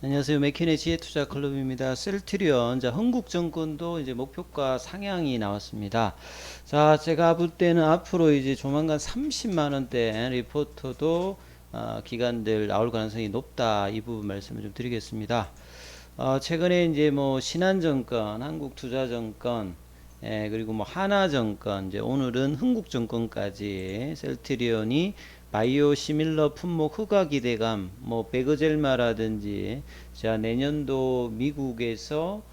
안녕하세요. 맥키네 지혜투자 클럽입니다. 셀트리온, 자, 흥국증권도 이제 목표가 상향이 나왔습니다. 자, 제가 볼 때는 앞으로 이제 조만간 30만 원대 리포터도 기관들 나올 가능성이 높다. 이 부분 말씀을 좀 드리겠습니다. 최근에 이제 뭐 신한증권, 한국투자증권, 그리고 뭐 하나증권, 이제 오늘은 흥국증권까지 셀트리온이 바이오 시밀러 품목 흑화 기대감, 뭐 베그젤마라든지, 자 내년도 미국에서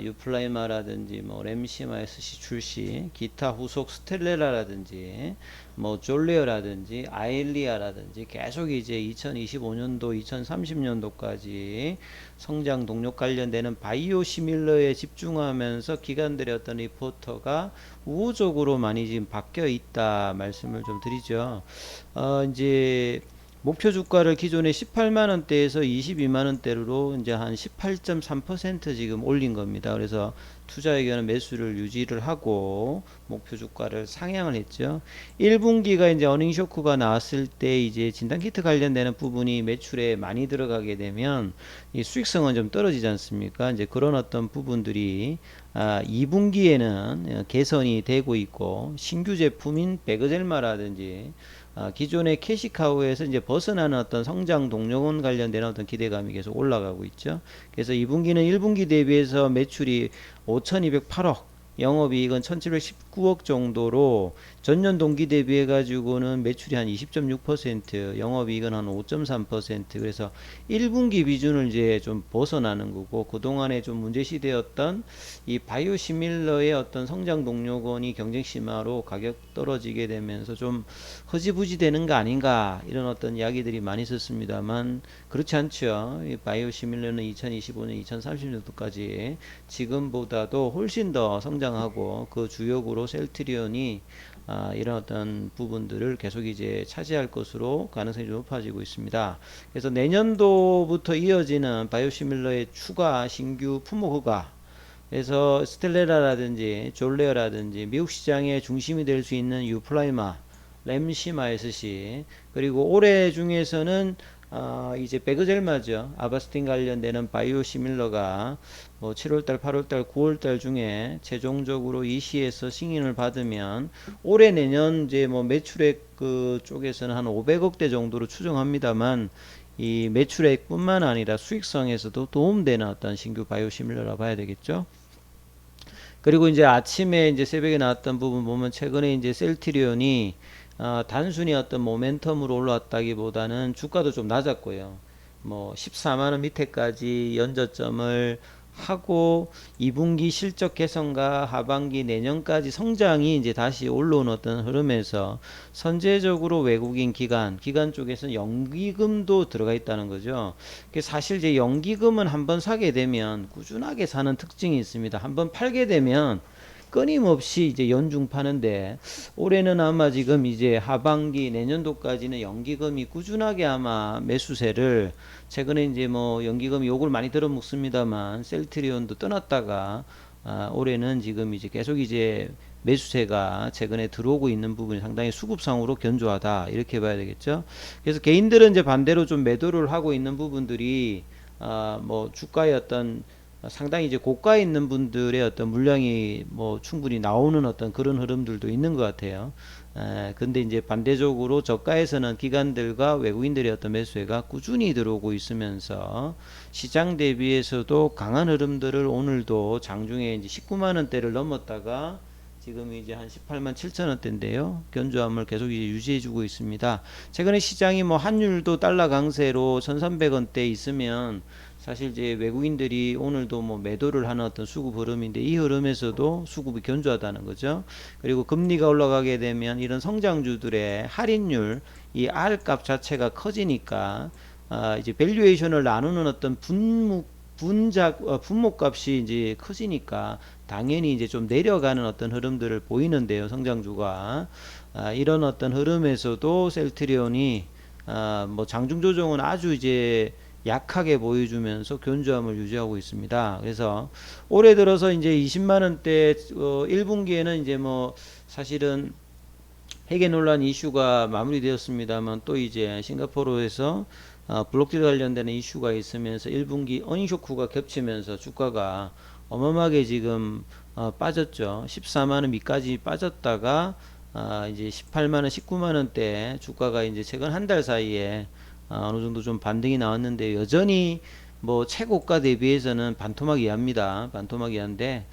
유플라이마라든지 뭐 램시마 SC 출시, 기타 후속 스텔레라라든지 뭐 졸레어라든지 아일리아라든지 계속 이제 2025년도, 2030년도까지 성장 동력 관련되는 바이오 시밀러에 집중하면서 기관들의 어떤 리포터가 우호적으로 많이 지금 바뀌어 있다 말씀을 좀 드리죠. 이제 목표 주가를 기존에 18만 원대에서 22만 원대로 이제 한 18.3% 지금 올린 겁니다. 그래서 투자 의견은 매수를 유지를 하고 목표 주가를 상향을 했죠. 1분기가 이제 어닝 쇼크가 나왔을 때 이제 진단키트 관련되는 부분이 매출에 많이 들어가게 되면 이 수익성은 좀 떨어지지 않습니까? 이제 그런 어떤 부분들이 2분기에는 개선이 되고 있고 신규 제품인 베그젤마라든지 기존의 캐시카우에서 이제 벗어나는 어떤 성장 동력원 관련된 어떤 기대감이 계속 올라가고 있죠. 그래서 2분기는 1분기 대비해서 매출이 5,208억, 영업이익은 1,719억 정도로 전년 동기 대비해 가지고는 매출이 한 20.6%, 영업이익은 한 5.3%. 그래서 1분기 비중을 이제 좀 벗어나는 거고, 그동안에 좀 문제시되었던 이 바이오시밀러의 어떤 성장 동력원이 경쟁 심화로 가격 떨어지게 되면서 좀 허지부지 되는 거 아닌가, 이런 어떤 이야기들이 많이 있었습니다만 그렇지 않죠. 이 바이오시밀러는 2025년, 2030년도까지 지금보다도 훨씬 더 성장하고 그 주역으로 셀트리온이 이런 어떤 부분들을 계속 이제 차지할 것으로 가능성이 좀 높아지고 있습니다. 그래서 내년도부터 이어지는 바이오시밀러의 추가 신규 품목 흑화, 그래서 스텔레라라든지 졸레어라든지 미국 시장의 중심이 될 수 있는 유플라이마, 램시마 SC, 그리고 올해 중에서는 이제 베그젤마죠. 아바스틴 관련되는 바이오시밀러가 뭐 7월달, 8월달, 9월달 중에 최종적으로 EC에서 승인을 받으면 올해 내년 이제 뭐 매출액 그 쪽에서는 한 500억대 정도로 추정합니다만 이 매출액뿐만 아니라 수익성에서도 도움되는 어떤 신규 바이오시밀러라 봐야 되겠죠. 그리고 이제 아침에 이제 새벽에 나왔던 부분 보면 최근에 이제 셀트리온이 단순히 어떤 모멘텀으로 올라왔다기보다는 주가도 좀 낮았고요. 뭐 14만 원 밑에까지 연저점을 하고 2분기 실적 개선과 하반기 내년까지 성장이 이제 다시 올라온 어떤 흐름에서 선제적으로 외국인 기관 쪽에서는 연기금도 들어가 있다는 거죠. 사실 이제 연기금은 한번 사게 되면 꾸준하게 사는 특징이 있습니다. 한번 팔게 되면 끊임없이 이제 연중 파는데 올해는 아마 지금 이제 하반기 내년도까지는 연기금이 꾸준하게 아마 매수세를, 최근에 이제 뭐 연기금이 욕을 많이 들어먹습니다만 셀트리온도 떠났다가 올해는 지금 이제 계속 이제 매수세가 최근에 들어오고 있는 부분이 상당히 수급상으로 견조하다, 이렇게 봐야 되겠죠. 그래서 개인들은 이제 반대로 좀 매도를 하고 있는 부분들이 뭐 주가의 어떤 상당히 이제 고가에 있는 분들의 어떤 물량이 뭐 충분히 나오는 어떤 그런 흐름들도 있는 것 같아요. 근데 이제 반대적으로 저가에서는 기관들과 외국인들의 어떤 매수세가 꾸준히 들어오고 있으면서 시장 대비해서도 강한 흐름들을 오늘도 장중에 이제 19만 원대를 넘었다가 지금 이제 한 18만 7천 원대인데요. 견조함을 계속 이제 유지해주고 있습니다. 최근에 시장이 뭐 환율도 달러 강세로 1,300원대 있으면 사실 이제 외국인들이 오늘도 뭐 매도를 하는 어떤 수급 흐름인데, 이 흐름에서도 수급이 견조하다는 거죠. 그리고 금리가 올라가게 되면 이런 성장주들의 할인율, 이 R 값 자체가 커지니까 이제 밸류에이션을 나누는 어떤 분목 값이 이제 커지니까 당연히 이제 좀 내려가는 어떤 흐름들을 보이는데요. 성장주가 이런 어떤 흐름에서도 셀트리온이 뭐 장중 조정은 아주 이제 약하게 보여주면서 견조함을 유지하고 있습니다. 그래서 올해 들어서 이제 20만 원대 1분기에는 이제 뭐 사실은 핵의 논란 이슈가 마무리되었습니다만 또 이제 싱가포르에서 블록딜 관련되는 이슈가 있으면서 1분기 어닝쇼크가 겹치면서 주가가 어마어마하게 지금 빠졌죠. 14만원 밑까지 빠졌다가 이제 18만원, 19만원대 주가가 이제 최근 한 달 사이에 어느 정도 좀 반등이 나왔는데 여전히 뭐 최고가 대비해서는 반토막 이하입니다. 반토막 이하인데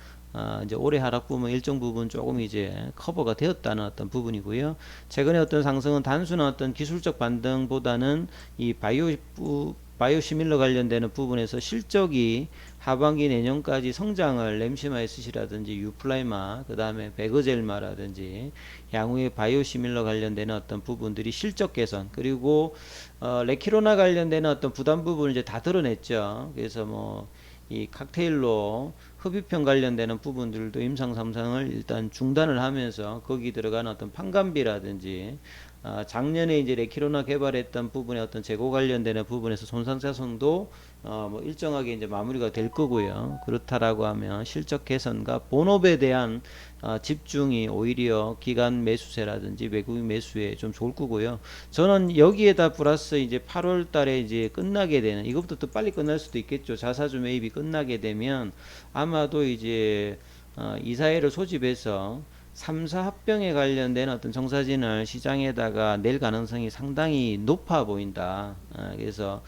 이제 올해 하락 부분 일정 부분 조금 이제 커버가 되었다는 어떤 부분이고요. 최근에 어떤 상승은 단순한 어떤 기술적 반등보다는 이 바이오시밀러 관련되는 부분에서 실적이 하반기 내년까지 성장을 램시마 SC라든지 유플라이마 그 다음에 베그젤마라든지 향후에 바이오시밀러 관련되는 어떤 부분들이 실적 개선 그리고 레키로나 관련되는 어떤 부담 부분을 이제 다 드러냈죠. 그래서 뭐 이 칵테일로 흡입형 관련되는 부분들도 임상 3상을 일단 중단을 하면서 거기 들어가는 어떤 판관비라든지 작년에 이제 레키로나 개발했던 부분의 어떤 재고 관련되는 부분에서 손상자손도 뭐 일정하게 이제 마무리가 될 거고요. 그렇다라고 하면 실적 개선과 본업에 대한 집중이 오히려 기관 매수세라든지 외국인 매수에 좀 좋을 거고요. 저는 여기에다 플러스 이제 8월 달에 이제 끝나게 되는 이것부터 또 빨리 끝날 수도 있겠죠. 자사주 매입이 끝나게 되면 아마도 이제 이사회를 소집해서 3사 합병에 관련된 어떤 정사진을 시장에다가 낼 가능성이 상당히 높아 보인다. 그래서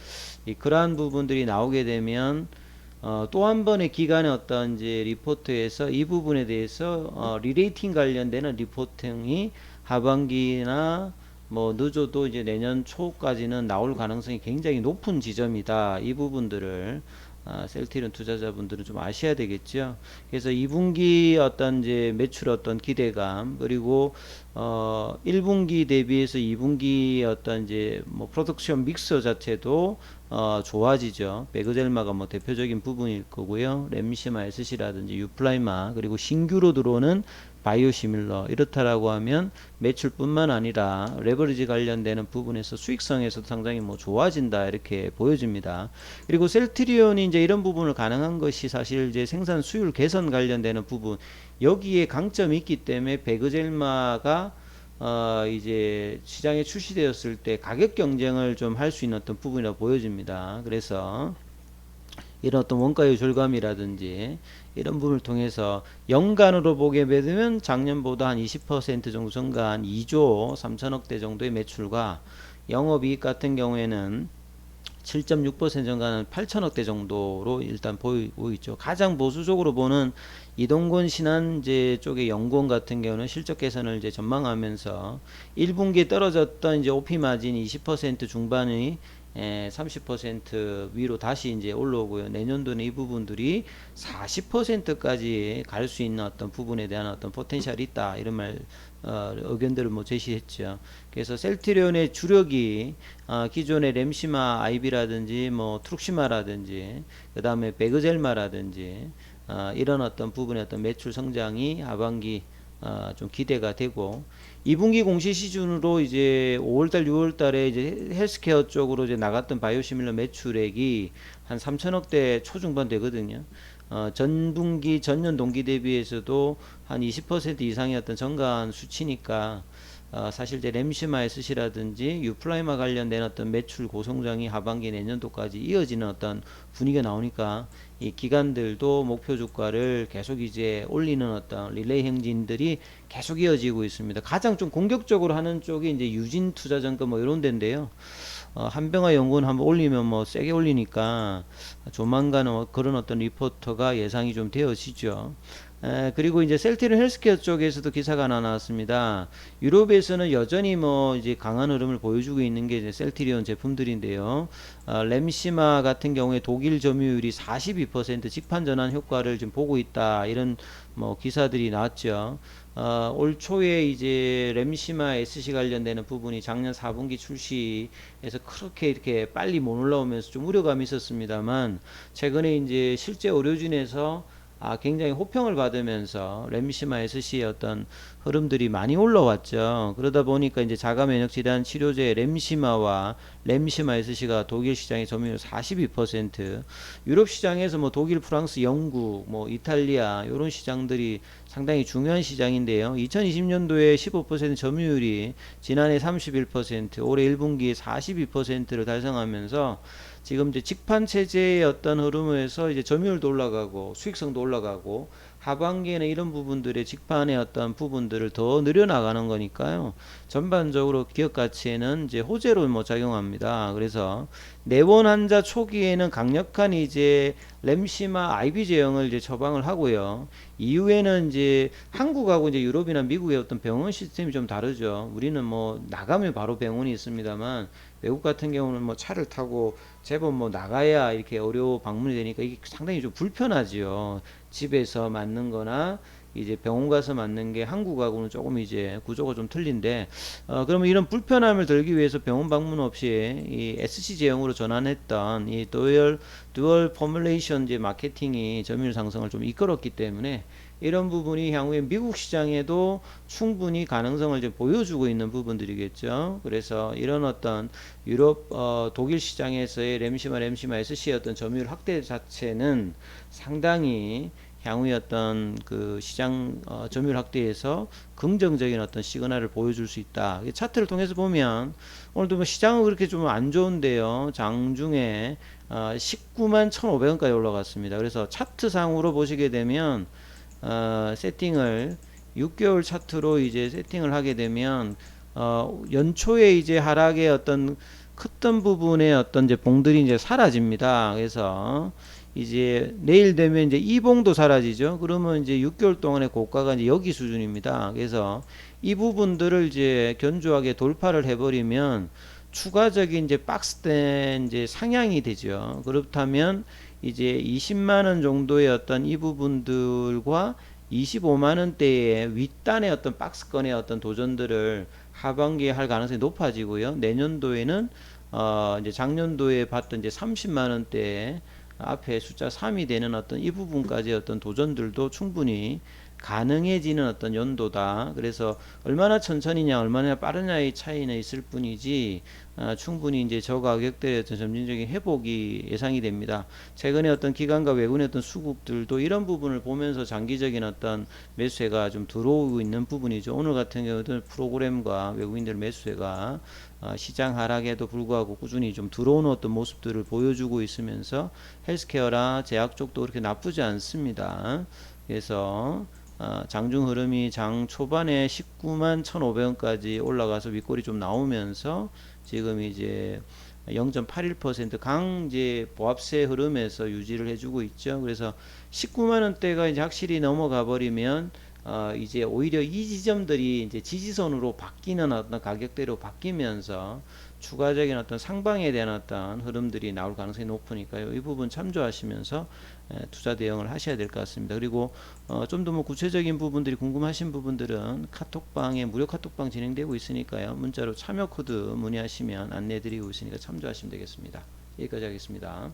그러한 부분들이 나오게 되면 또 한 번의 기간의 어떤 이제 리포트에서 이 부분에 대해서 리레이팅 관련되는 리포팅이 하반기나 뭐 늦어도 이제 내년 초까지는 나올 가능성이 굉장히 높은 지점이다. 이 부분들을 셀트리온 투자자분들은 좀 아셔야 되겠죠. 그래서 2분기 어떤 이제 매출 어떤 기대감 그리고 1분기 대비해서 2분기 어떤 이제 뭐 프로덕션 믹서 자체도 좋아지죠. 베그젤마가 뭐 대표적인 부분일 거고요. 램시마 SC라든지 유플라이마 그리고 신규로 들어오는 바이오시밀러 이렇다라고 하면 매출뿐만 아니라 레버리지 관련되는 부분에서 수익성에서도 상당히 뭐 좋아진다 이렇게 보여집니다. 그리고 셀트리온이 이제 이런 부분을 가능한 것이 사실 이제 생산 수율 개선 관련되는 부분 여기에 강점이 있기 때문에 베그젤마가 이제 시장에 출시되었을 때 가격 경쟁을 좀 할 수 있는 어떤 부분이라고 보여집니다. 그래서 이런 어떤 원가의 절감이라든지 이런 부분을 통해서 연간으로 보게 되면 작년보다 한 20% 정도 증가한 2조 3천억대 정도의 매출과 영업이익 같은 경우에는 7.6% 증가하는 8천억대 정도로 일단 보이고 있죠. 가장 보수적으로 보는 이동건 신한제 쪽의 연구원 같은 경우는 실적 개선을 이제 전망하면서 1분기에 떨어졌던 이제 OP 마진이 20% 중반의 30% 위로 다시 이제 올라오고요. 내년도는 이 부분들이 40%까지 갈 수 있는 어떤 부분에 대한 어떤 포텐셜이 있다. 이런 의견들을 뭐 제시했죠. 그래서 셀트리온의 주력이 기존의 램시마 IB라든지 뭐 트룩시마라든지 그 다음에 베그젤마라든지 이런 어떤 부분의 어떤 매출 성장이 하반기 좀 기대가 되고 2분기 공시 시즌으로 이제 5월달, 6월달에 이제 헬스케어 쪽으로 이제 나갔던 바이오시밀러 매출액이 한 3천억대 초중반 되거든요. 전분기 전년 동기 대비해서도 한 20% 이상이었던 증가한 수치니까 사실 이제 램시마 SC라든지 유플라이마 관련된 어떤 매출 고성장이 하반기 내년도까지 이어지는 어떤 분위기가 나오니까 이 기관들도 목표 주가를 계속 이제 올리는 어떤 릴레이 행진들이 계속 이어지고 있습니다. 가장 좀 공격적으로 하는 쪽이 이제 유진투자증권 뭐 이런 데인데요. 한병화 연구원 한번 올리면 뭐 세게 올리니까 조만간은 그런 어떤 리포터가 예상이 좀 되어지죠. 그리고 이제 셀트리온 헬스케어 쪽에서도 기사가 하나 나왔습니다. 유럽에서는 여전히 뭐 이제 강한 흐름을 보여주고 있는 게 이제 셀트리온 제품들인데요. 램시마 같은 경우에 독일 점유율이 42% 직판 전환 효과를 지금 보고 있다. 이런 뭐 기사들이 나왔죠. 올 초에 이제 램시마 SC 관련되는 부분이 작년 4분기 출시에서 그렇게 이렇게 빨리 못 올라오면서 좀 우려감이 있었습니다만 최근에 이제 실제 의료진에서 굉장히 호평을 받으면서 램시마 SC의 어떤 흐름들이 많이 올라왔죠. 그러다 보니까 이제 자가 면역 질환 치료제 렘시마와 렘시마 SC가 독일 시장의 점유율 42%, 유럽 시장에서 뭐 독일, 프랑스, 영국, 뭐 이탈리아 이런 시장들이 상당히 중요한 시장인데요. 2020년도에 15% 점유율이 지난해 31%, 올해 1분기에 42%를 달성하면서 지금 이제 직판 체제의 어떤 흐름에서 이제 점유율도 올라가고 수익성도 올라가고 하반기에는 이런 부분들의 직판의 어떤 부분들을 더 늘려나가는 거니까요. 전반적으로 기업 가치에는 이제 호재로 뭐 작용합니다. 그래서 내원 환자 초기에는 강력한 이제 렘시마 IV 제형을 이제 처방을 하고요. 이후에는 이제 한국하고 이제 유럽이나 미국의 어떤 병원 시스템이 좀 다르죠. 우리는 뭐 나가면 바로 병원이 있습니다만 외국 같은 경우는 뭐 차를 타고 제법 뭐 나가야 이렇게 의료 방문이 되니까 이게 상당히 좀 불편하지요. 집에서 맞는 거나 이제 병원 가서 맞는 게 한국하고는 조금 이제 구조가 좀 틀린데, 그러면 이런 불편함을 덜기 위해서 병원 방문 없이 이 SC 제형으로 전환했던 이 듀얼 포뮬레이션 이제 마케팅이 점유율 상승을 좀 이끌었기 때문에 이런 부분이 향후에 미국 시장에도 충분히 가능성을 이제 보여주고 있는 부분들이겠죠. 그래서 이런 어떤 유럽, 독일 시장에서의 렘시마 SC의 어떤 점유율 확대 자체는 상당히 향후의 어떤 그 시장 점유율 확대에서 긍정적인 어떤 시그널을 보여줄 수 있다. 차트를 통해서 보면 오늘도 뭐 시장은 그렇게 좀 안 좋은데요. 장중에 19만 1,500원까지 올라갔습니다. 그래서 차트상으로 보시게 되면 세팅을 6개월 차트로 이제 세팅을 하게 되면 연초에 이제 하락의 어떤 컸던 부분의 어떤 이제 봉들이 이제 사라집니다. 그래서 이제 내일 되면 이제 이 봉도 사라지죠. 그러면 이제 6개월 동안의 고가가 이제 여기 수준입니다. 그래서 이 부분들을 이제 견조하게 돌파를 해버리면 추가적인 이제 박스된 이제 상향이 되죠. 그렇다면 이제 20만 원 정도의 어떤 이 부분들과 25만 원대의 윗단의 어떤 박스권의 어떤 도전들을 하반기에 할 가능성이 높아지고요. 내년도에는 이제 작년도에 봤던 이제 30만 원대 앞에 숫자 3이 되는 어떤 이 부분까지 어떤 도전들도 충분히 가능해지는 어떤 연도다. 그래서 얼마나 천천히냐, 얼마나 빠르냐의 차이는 있을 뿐이지, 충분히 이제 저가격대의 어떤 점진적인 회복이 예상이 됩니다. 최근에 어떤 기관과 외국인의 어떤 수급들도 이런 부분을 보면서 장기적인 어떤 매수세가 좀 들어오고 있는 부분이죠. 오늘 같은 경우도 프로그램과 외국인들 매수세가 시장 하락에도 불구하고 꾸준히 좀 들어오는 어떤 모습들을 보여주고 있으면서 헬스케어나 제약 쪽도 그렇게 나쁘지 않습니다. 그래서 장중 흐름이 장 초반에 19만 1,500원까지 올라가서 윗골이 좀 나오면서 지금 이제 0.81% 강제 보합세 흐름에서 유지를 해주고 있죠. 그래서 19만 원대가 이제 확실히 넘어가 버리면 이제 오히려 이 지점들이 이제 지지선으로 바뀌는 어떤 가격대로 바뀌면서 추가적인 어떤 상방에 대한 어떤 흐름들이 나올 가능성이 높으니까요. 이 부분 참조하시면서 투자 대응을 하셔야 될 것 같습니다. 그리고 좀 더 뭐 구체적인 부분들이 궁금하신 부분들은 카톡방에 무료 카톡방 진행되고 있으니까요. 문자로 참여 코드 문의하시면 안내드리고 있으니까 참조하시면 되겠습니다. 여기까지 하겠습니다.